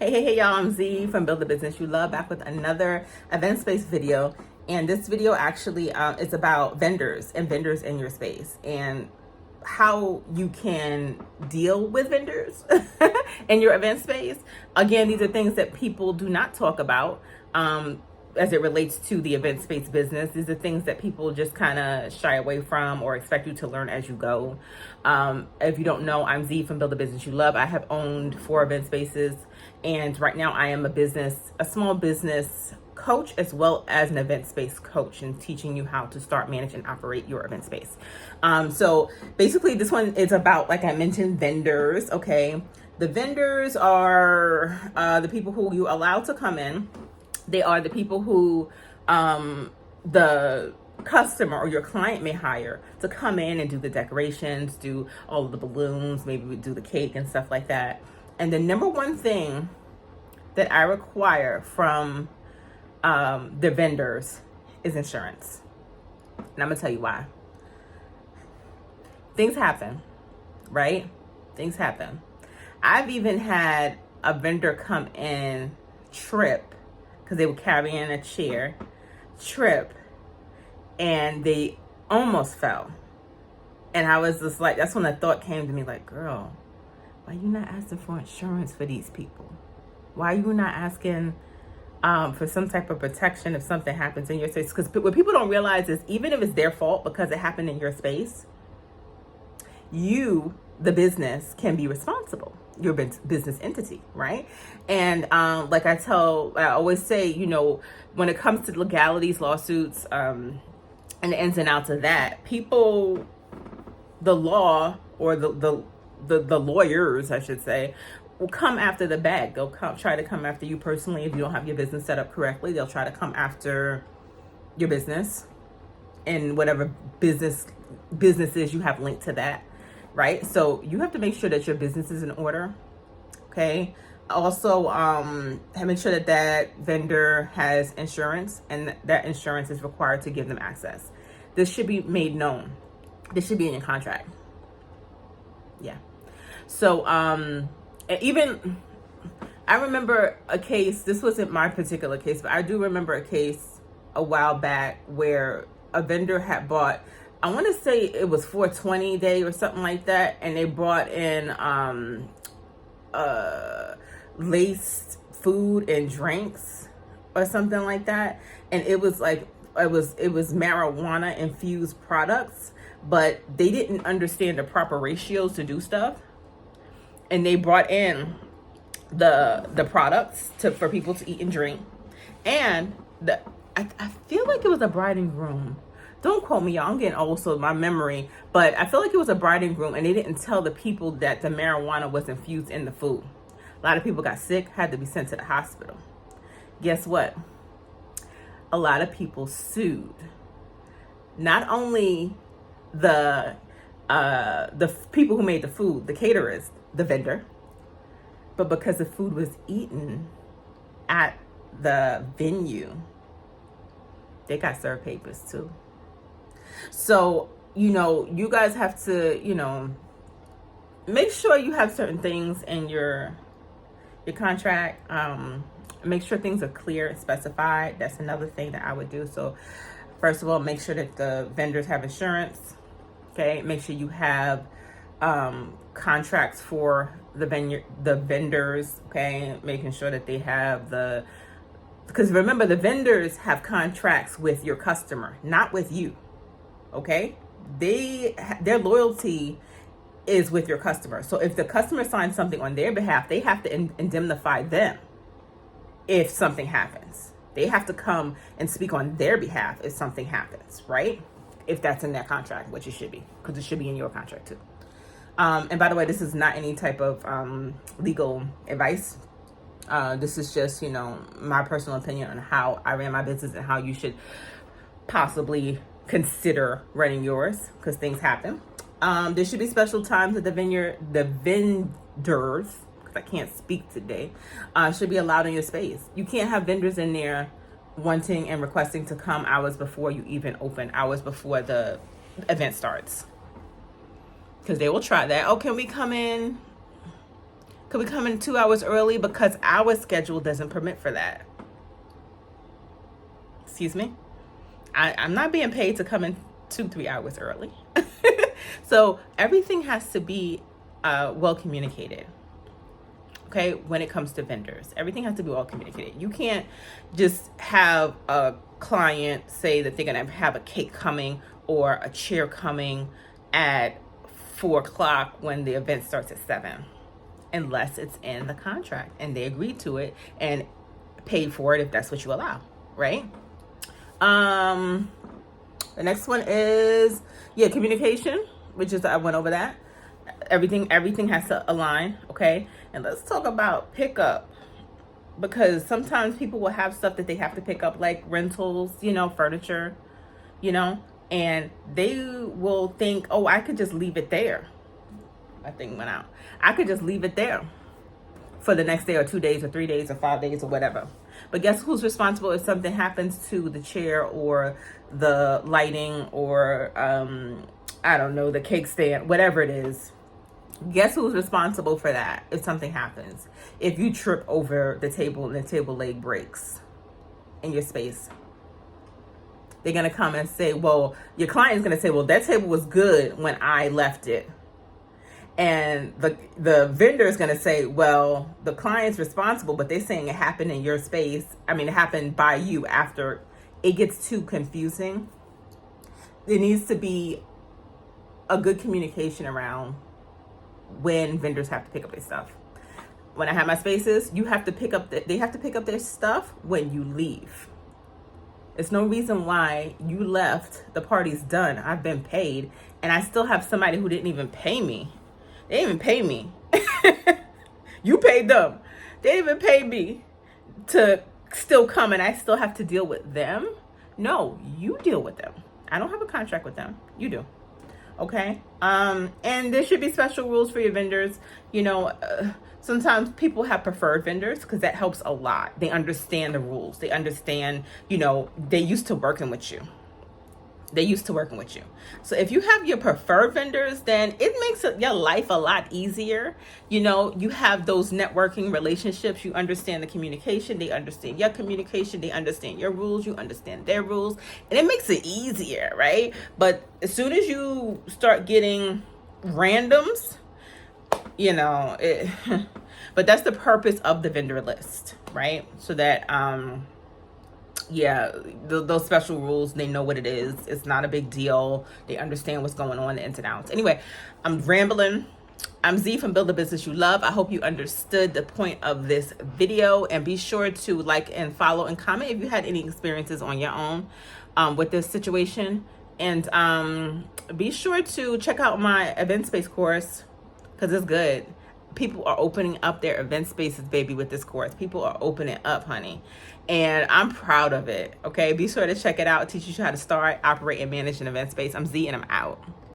Hey, y'all, I'm Z from Build the Business You Love, back with another event space video. And this video actually is about vendors and vendors in your space and how you can deal with vendors in your event space. Again, these are things that people do not talk about as it relates to the event space business. These are things that people just kind of shy away from or expect you to learn as you go. If you don't know, I'm Z from Build the Business You Love. I have owned 4 event spaces, and right now I am a small business coach as well as an event space coach, and teaching you how to start, manage, and operate your event space. So basically this one is about, like I mentioned, vendors. Okay, the vendors are the people who you allow to come in. They are the people who the customer or your client may hire to come in and do the decorations, do all of the balloons, maybe do the cake and stuff like that. And the number one thing that I require from the vendors is insurance. And I'm gonna tell you why. Things happen, right? Things happen. I've even had a vendor come in, trip, because they were carrying a chair, trip, and they almost fell. And I was just like, that's when the thought came to me, like, girl, why are you not asking for insurance for these people? Why are you not asking for some type of protection if something happens in your space? Because what people don't realize is, even if it's their fault because it happened in your space, you, the business, can be responsible. Your business entity, right? And like I always say, you know, when it comes to legalities, lawsuits, and the ins and outs of that, people, the law, or the lawyers, I should say, will come after the bag. They'll try to come after you personally if you don't have your business set up correctly. They'll try to come after your business and whatever businesses you have linked to that, right? So you have to make sure that your business is in order. Okay. Also, make sure that vendor has insurance, and that insurance is required to give them access. This should be made known. This should be in your contract. Yeah. So even I remember a case. This wasn't my particular case, but I do remember a case a while back where a vendor had bought, I want to say it was 420 day or something like that, and they brought in laced food and drinks or something like that, and it was like it was marijuana infused products, but they didn't understand the proper ratios to do stuff, and they brought in the products for people to eat and drink, and I feel like it was a bride and groom. Don't quote me, y'all. I'm getting old, so my memory. But I feel like it was a bride and groom, and they didn't tell the people that the marijuana was infused in the food. A lot of people got sick, had to be sent to the hospital. Guess what? A lot of people sued. Not only the people who made the food, the caterers, the vendor, but because the food was eaten at the venue, they got served papers too. So, you know, you guys have to, you know, make sure you have certain things in your contract. Make sure things are clear and specified. That's another thing that I would do. So first of all, make sure that the vendors have insurance. Okay. Make sure you have contracts for the vendors. Okay. Making sure that they have because remember, the vendors have contracts with your customer, not with you. Okay, their loyalty is with your customer. So if the customer signs something on their behalf, they have to indemnify them if something happens. They have to come and speak on their behalf if something happens, right? If that's in their contract, which it should be, because it should be in your contract too. And by the way, this is not any type of legal advice. This is just, you know, my personal opinion on how I ran my business and how you should possibly consider running yours, because things happen. There should be special times that the vendors, because I can't speak today, should be allowed in your space. You can't have vendors in there wanting and requesting to come hours before you even open, hours before the event starts, because they will try that. Oh, can we come in Could we come in 2 hours early? Because our schedule doesn't permit for that. Excuse me? I'm not being paid to come in 2-3 hours early. So everything has to be well communicated. Okay, when it comes to vendors, everything has to be well communicated. You can't just have a client say that they're gonna have a cake coming or a chair coming at 4 o'clock when the event starts at 7, unless it's in the contract and they agreed to it and paid for it if that's what you allow, right? The next one is communication, which is I went over that. Everything has to align, okay? And let's talk about pickup, because sometimes people will have stuff that they have to pick up, like rentals, furniture, and they will think, oh, I could just leave it there. My thing went out. I could just leave it there for the next day or 2 days or 3 days or 5 days or whatever. But guess who's responsible if something happens to the chair or the lighting or I don't know, the cake stand, whatever it is. Guess who's responsible for that if something happens? If you trip over the table and the table leg breaks in your space, they're going to come and say, well, your client is going to say, well, that table was good when I left it. And the vendor is going to say, well, the client's responsible, but they're saying it happened in your space. I mean, it happened by you. After it gets too confusing, there needs to be a good communication around when vendors have to pick up their stuff. When I have my spaces, they have to pick up their stuff when you leave. It's no reason why you left, the party's done, I've been paid, and I still have somebody who didn't even pay me. They didn't even pay me. You paid them. They didn't even pay me to still come, and I still have to deal with them. No, you deal with them. I don't have a contract with them. You do. Okay? And there should be special rules for your vendors. Sometimes people have preferred vendors because that helps a lot. They understand the rules. They understand, they're used to working with you. So if you have your preferred vendors, then it makes your life a lot easier. You have those networking relationships. You understand the communication. They understand your communication. They understand your rules. You understand their rules. And it makes it easier, right? But as soon as you start getting randoms, but that's the purpose of the vendor list, right? So that, those special rules, they know what it is. It's not a big deal. They understand what's going on, the ins and outs. Anyway, I'm rambling. I'm Z from Build a Business You Love. I hope you understood the point of this video, and be sure to like and follow and comment if you had any experiences on your own with this situation. And be sure to check out my event space course, because it's good. People are opening up their event spaces, baby, with this course. People are opening up, honey. And I'm proud of it, okay? Be sure to check it out. It teaches you how to start, operate, and manage an event space. I'm Z, and I'm out.